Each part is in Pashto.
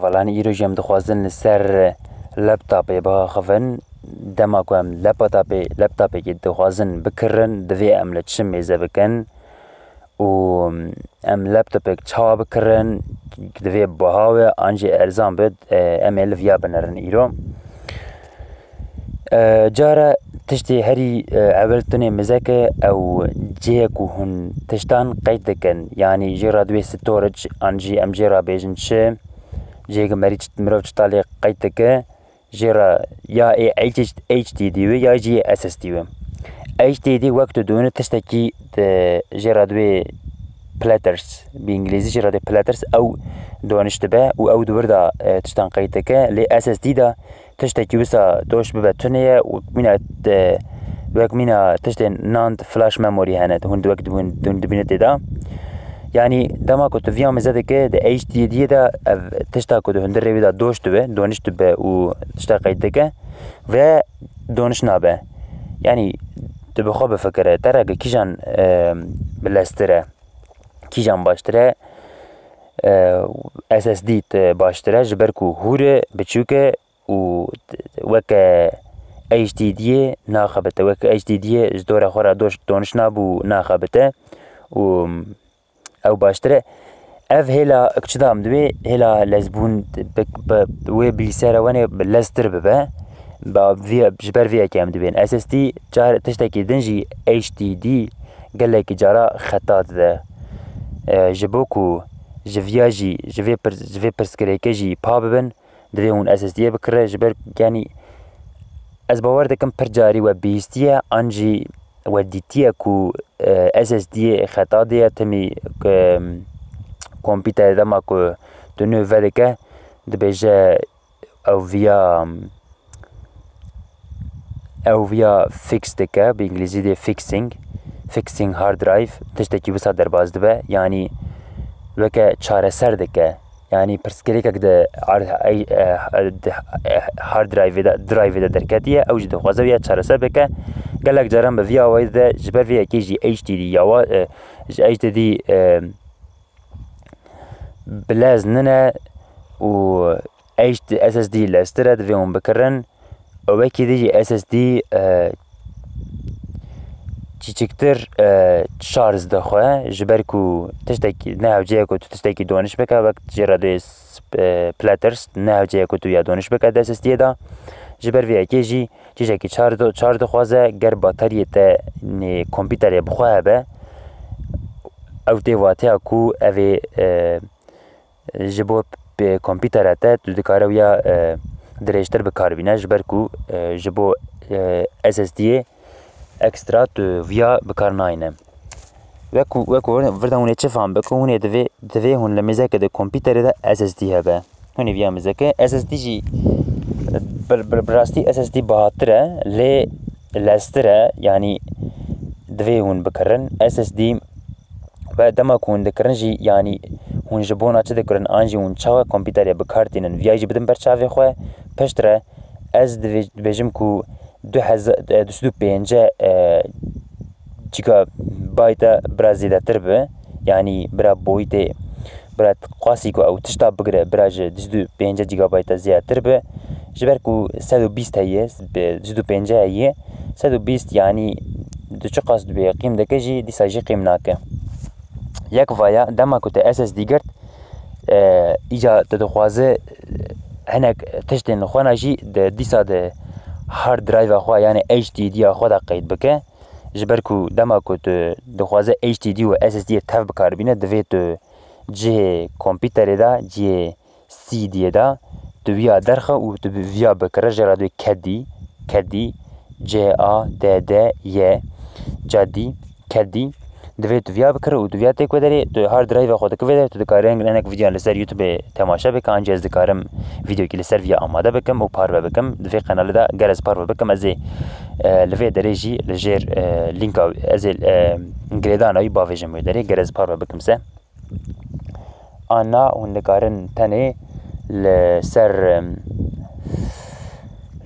فلان ایرو جم دخوازن سر لپتاپی با خفن دما کوم لپتاپی که دخوازن بکرن دوی ام لچم میزه بکن و ام لپتاپی چا بکرن دوی بهاوه آنجی ارزان بد ام الفیا بنرن ایرو جارا تشتي هري عبلتني مزاكا او جيكو هن تشتان قيدكن يعني جيرا دوي ستورج انجي ام جيرا بيجنش جيك مريج مروج تالي قيدك جيرا يا اتش دي دي يا جي اس اس دي اتش دي دي وقت دون تشتكي جيرا دوي بلاترز بانجليزي جيرا دوي بلاترز او دونشتبه او دوردا تشتان قيدك لي اس اس دي دا تشتكي وسا دوش ببتونية ومينا تشتي ناند فلاش ميموري هنات هند وقت هند بينت دا يعني دما كنت فيها مزادك دا اتش دي دي دا تشتا كنت هند ريبي دا دوش تبه دونش تبه و تشتا قيدك و دونش نابه يعني تبه خواب فكره ترى كيجان بلاستره كيجان باشتره اس اس دي باشتره جبركو هوره بچوكه و وك ايش دي دي ناخبته وك ايش دي دي جدور خورا دوش دونش نابو ناخبته و او باشتره اف هلا اكشدام دوي هلا لزبون وي بلسارة واني بلستر ببا با فيا جبر فيا كام دوين اس اس دي جار تشتكي دنجي ايش دي دي قال لك جارا خطات ذا جبوكو جفياجي جفي برسكريكي باببن دوی اون اس اس دی بکره جبر یعنی از باور دکم پر جاری و بیستیه آنجی و دیتیه کو اس اس دی خطا دیه تمی کامپیوتر دما کو دنو ودکه دبیجه او ویا فیکس دکه به انگلیزی دی فیکسینگ هارد درایو تشتکی بسا در باز دبه یعنی وکه چاره سر دکه يعني برسكريكك ده هارد درايف ده دركاتيه او جد خوازويه تشارسه بك قالك جرام بفيا وايد ده جبر فيها كي جي اتش دي دي يا اتش دي بلاز ننا و اتش دي اس اس دي لاسترد فيهم بكرن او كي دي اس اس دي چیکتر شارز دخواه جبرکو تشتکی نه جای کو تشتکی دانش بکه وقت جراده پلاترز نه جای کو تو یا دانش بکه دست استیه دا جبر وی اکیجی چیزی چار دخوازه گر باتری تا نه کامپیوتر بخواه به او دیواته کو اوی جبو به کامپیوتر تا تو دکاره ویا درشتر بکار بینه جبرکو جبو اس اس دی اكسترا تو فيا بكارناينه وكو وردا هون تشفهم بكو هون دفي هون لمزاك دو كمبيوتر ده اس اس دي هبه هون فيا مزاك اس اس دي جي براستي اس اس دي بهاتره لي لاستره يعني دفي هون بكرن اس اس دي بعدما كون دكرن جي يعني هون جبونا تش دكرن انجي هون چاوا كمبيوتر بكارتين فيا جي بدن برچاوي خو پشتره از دفي بجم کو 225 جيجا بايت برازيل تربه يعني برا بويته برا قاسيكو او تشتا بقرا براج 25 جيجا بايت زيادة تربه جبركو 120 هي 25 هي 120 يعني دو قصد بقيم دكجي دي ساجي قيمناك ياك فايا دما كنت اس اس دي قرت اجا تدخوازه هناك تشتين خونا جي دي ساد هارد درايف اخوا يعني اتش دي دي اخوا دا قيد بك جبركو دما كنت دخوازه اتش دي دي و اس اس دي تاف بكاربينه دفيت جي كمبيوتر دا جي سي دي دا دويا درخه و دويا بكره جرادو كدي جي ا د د ي جدي كدي دفيت فيا بكره و دويا تك ودري تو هارد درايف اخوا دك ودري تو دكارين انك فيديو لسر يوتيوب تماشا بك ان جهاز دكارم فيديو كي لسر فيا اماده بكم و بار بكم دفي قناه دا جرس بار بكم ازي لفي دريجي لجير لينك ازي انجريدان اي بافيجن مدري جرس بار بكم سه انا وندكارن تاني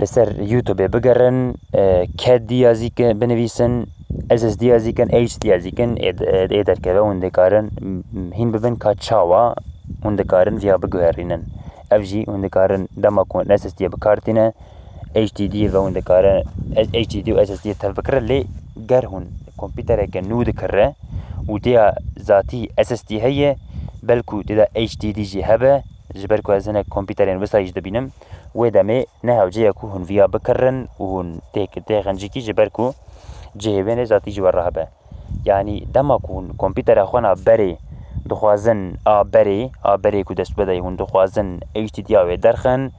لسر يوتيوب بقرن كدي ازيك بنويسن اس اس دي ازيكن اتش دي ازيكن ادر كذا وندكارن هين ببن كاتشاوا وندكارن فيها بقهرينن افجي وندكارن دما كون اس اس دي بكارتينا اتش دي دي وندكارن اتش دي دي و اس اس دي تفكر لي جرهن كمبيوتر كنو ذكره ودي ذاتي اس اس دي هي بلكو تدا اتش دي دي جي هبه جبركو ازنا كمبيوترين وسايج دبينم ودمي نهاو جيكو هن فيا بكرن وهن تيخن جيكي جبركو جهبين ذاتي جوار هبه يعني دما كون كمبيوتر اخوانا بري دخوازن بري كو دست بدأي هون دخوازن HDD درخن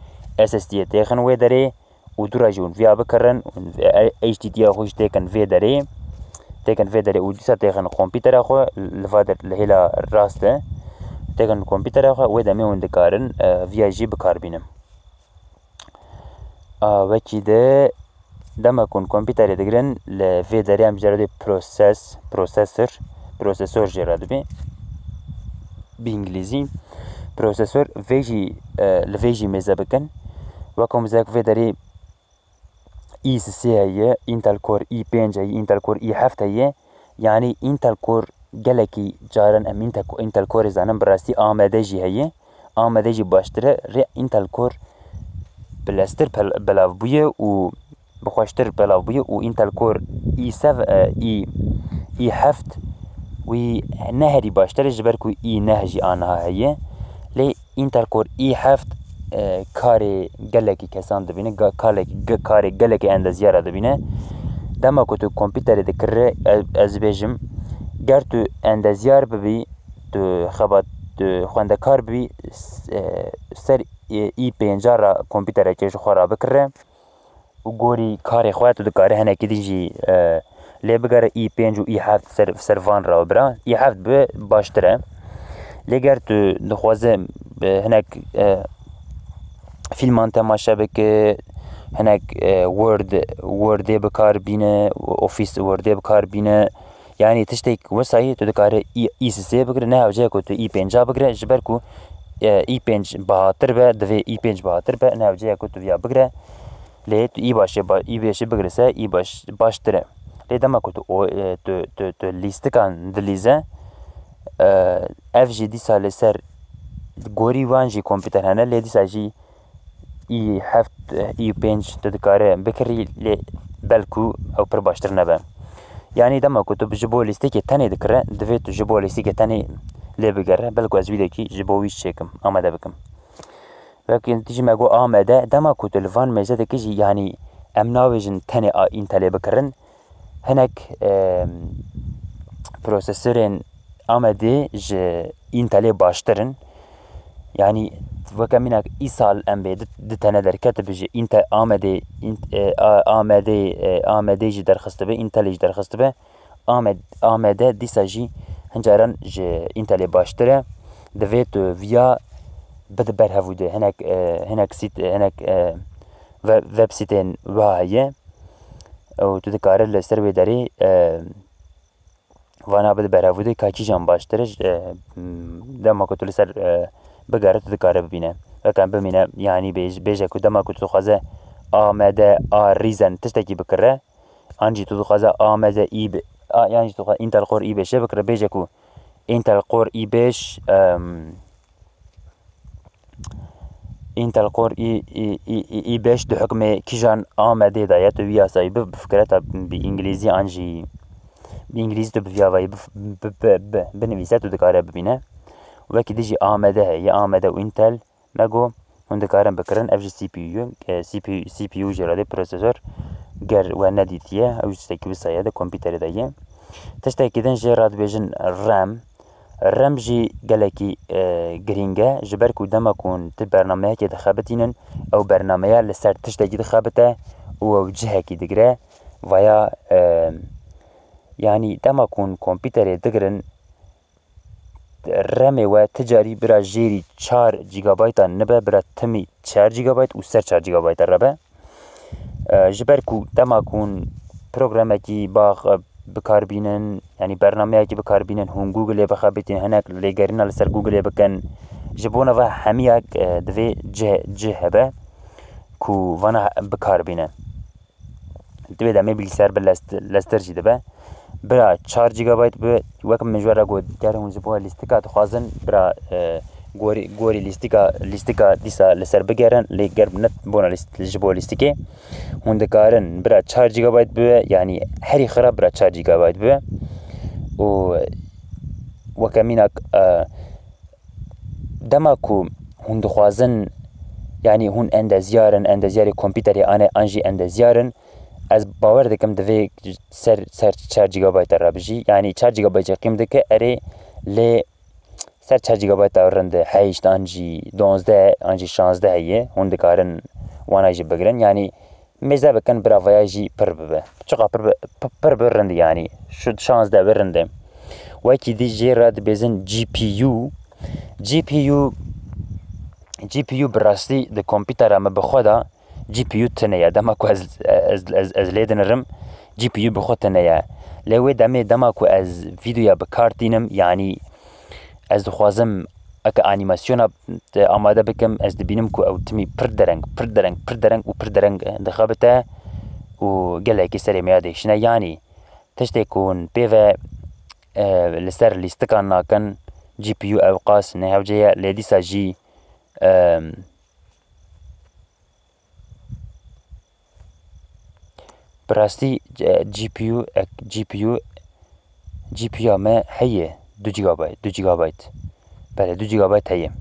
SSD تيخن ويدري ودراجون فيها بكرن HDD خوش تيكن في دري وديسا تيخن كمبيوتر اخو لفادر لهلا راسته تيخن كمبيوتر اخو ويدامي هون دكارن فيها جي بكار بينم وكي ده دما كون كمبيوتر دقرن لفي دري هم جرده بروسيسور جرده بي بإنجليزي بروسيسور فيجي لفيجي ميزا بكن وكم زاك في داري اي سي هي انتل كور اي 5 هي انتل كور اي 7 هي يعني انتل كور جالكي جارن ام انتل كور زانم براستي آمادجي هي آمادجي باشتره ري انتل كور بلاستر بلاف بويه و بخوشتر بلاف بويه و انتل كور اي 7 اي 7 وی نهری باشتر جبرکو ای نهجی آنها هیه لی اینتل کور ای 7 کاری گلکی کسان دبینه کاری گلکی اندازیاره دبینه دما کو تو کامپیوتر دکره از بیجم گر تو اندازیار ببی تو خبات خواندکار ببی سر ای 5 را کامپیوتر کش خورا بکره و گوری کاری خواهد دکاره هنه کدیجی لی بگر ای 5 و ای 7 سروان را برا ای 7 به باشتره لیگر تو دخوازه هنک فیلمان تماشا بکه هنک وورد بکار بینه اوفیس وورد بکار بینه یعنی تشتیک وسایی تو دکاره ای سی بگره نه اوجه کو تو ای 5 بگره جبر کو ای 5 بهاتر به دوی ای 5 بهاتر به نه اوجه کو تو بیا بگره لی تو ای باشه بگره سه ای باشتره دما كنت تو ليست كان دليزه اف جي دي سال سر غوري وانجي كمبيوتر هنا لي دي ساجي اي هفت اي بنج تذكره بكري لي بلكو او برباشتر نبا يعني دما كنت بجبو ليستيك تاني ذكره دفيت جبو ليستيك تاني لي بقره بلكو از فيديوكي جبويش شيكم اماده بكم لكن تيجي ما جو اماده دما كنت الفان ميزه كيجي يعني امناوجن تاني انتلي بكرن هناك بروسيسورين آمده ج انتلي باشترن يعني وكمينك إيصال ام بي دتنا در كتب ج انت آمده ج درخست به انتلي ج درخست به آمده ديسا جي هنجارن ج انتلي باشتره دويت فيا بد برهفوده هناك سيت هناك ويب سيتين وهايه او تو دکاره لستر داری وانا بده براوده کاچی جان باشترش دما کو تو لسر بگاره تو دکاره ببینه وکم ببینه یعنی بیجه کو دما کو تو خوازه آمده ریزن تشتکی بکره انجی تو خوازه آمده ای یعنی تو انتل قور ای بشه بکره بیجه کو انتل قور ای بش انتل قور ای بش دو حکم کیجان آمده دایت و ویا سایب بفکرتا بانگلیزی انجی بانگلیزی تو بیا وای بنویسه تو دکاره ببینه وکی دیجی آمده هی آمده و انتل مگو هون دکارم بکرن اف جی سی پی یو جراده پروسیسور گر و ندیتیه او جستکی بسایه ده کمپیوتر دایه تشتکی دن جراد بیجن رم جي جالكي جرينجا جبركو دما كون برنامج كي دخابتينن او برنامج لسر تشتكي دخابته ووجهه كي دغرا ويا يعني دما كون كمبيوتر دغرن رم و تجاري برا جيري 4 جيجا بايت نبه برا تمي 4 جيجا بايت و 4 جيجا بايت ربه جبركو دما كون برنامجي باغ بکار بینن یعنی برنامه‌ای که بکار بینن هم گوگل بخابتین هناك لگرنا لسر گوگل بکن جبونا و همیاک دوی جه به کو وانا بکار بینن دوی دمی bilgisayar به لستر جیده به برا 4 جیگا بایت به وکم مجبور گود گرم جبوها لیستکات خوازن برا گوری لیستیکا دیسا لسر بگیرن لیگر نت بونا جبو لیستیکی هون دکارن برا 4 جیگابایت بوه یعنی هری خراب برا 4 جیگابایت بوه و وكمينك دماكو هون دخوازن يعني هون عند زيارة كمبيوتري أنا أنجي عند زيارن از باور دكم دفي سر 4 جيجا بايت رابجي يعني 4 جيجا بايت قيمتك أري ل سر 4 جيجا بايت رند حيش أنجي 12 أنجي 16 هي هون دكارن وانا يجي بقرن يعني ميزا بكن برا فياجي بربه شقا برند يعني شد 16 برنده وكي دي جيراد بيزن جي بي يو براسي د كمبيوتر ما بخدا جي بي يو تنيا دماكو از ليدن رم جي بي يو بخو تنيا لو دماكو از فيديو بكارتينم يعني از خوازم اكا انيماسيون اماده بكم از دبينمكو او تمي پردرنگ دخابته و قالك سري ميادي شنا يعني تشتيكون بيفا لسر لیستکان ناکن جی پی یو اوقاس نهوجه لیدیسا جی براستی جی پی یو ما هیه 2 جیگا بایت بله 2 جیگا بایت هیه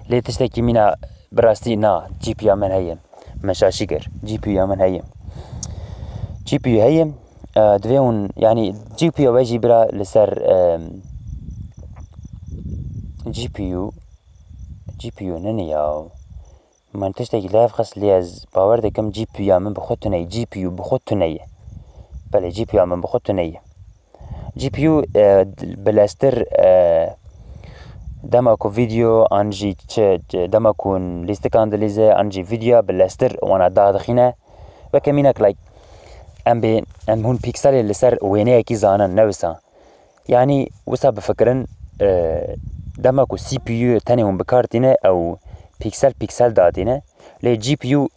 لی تشتکی مینا براستی نا جی پی یو من هیه مشاشی گر جی پی یو من هیه دوون يعني جي بي يو باجي برا لسر جي بي يو ننياو من تشتكي لاف خاص لياز باور دكم جي بي يو من بخوتني جي بي يو بخوتني بله جي بي يو من بخوتني جي بي يو بلاستر دماكو فيديو انجي دماكون ليستكان دليزه انجي فيديو بلاستر وانا داخينه وكمينك لايك ام هون بيكسل اللي سر وينه كي زانن نوسا يعني وسا بفكرن دماكو سي بي يو تاني هم بكارتينه او بيكسل دادينه لي جي بي يو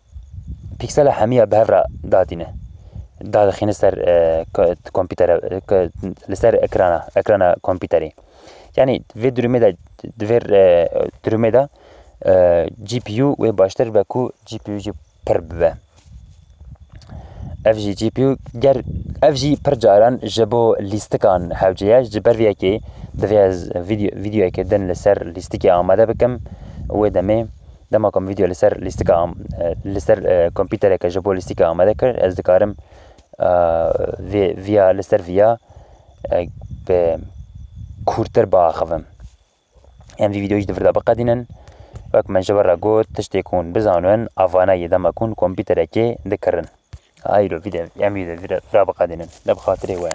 بيكسل حميه بهرا دادينه داخل سر كمبيوتر لسر اكرانا كمبيوتري يعني في دروميدا جي بي يو وباشتر بكو جي بي يو جي بربه اف جي بي يو گر اف جي پرجاران جبو لیستکان حوجیه جبر ویا که دویاز ویدیو که دن لسر لیستکی آماده بکم و دما کم ویدیو لسر لیستکا لسر کامپیوتر که جبو لیستکی آماده کر از دکارم ویا لسر ویا به کورتر با خوام ام ویدیویش دفردا بقدینن وقت من جبر را گوت تشتیکون بزانون آوانا یدما کن کامپیوتر که دکرن هاي الفيديو يعمل فيديو رابقة دينا لبخاطري وين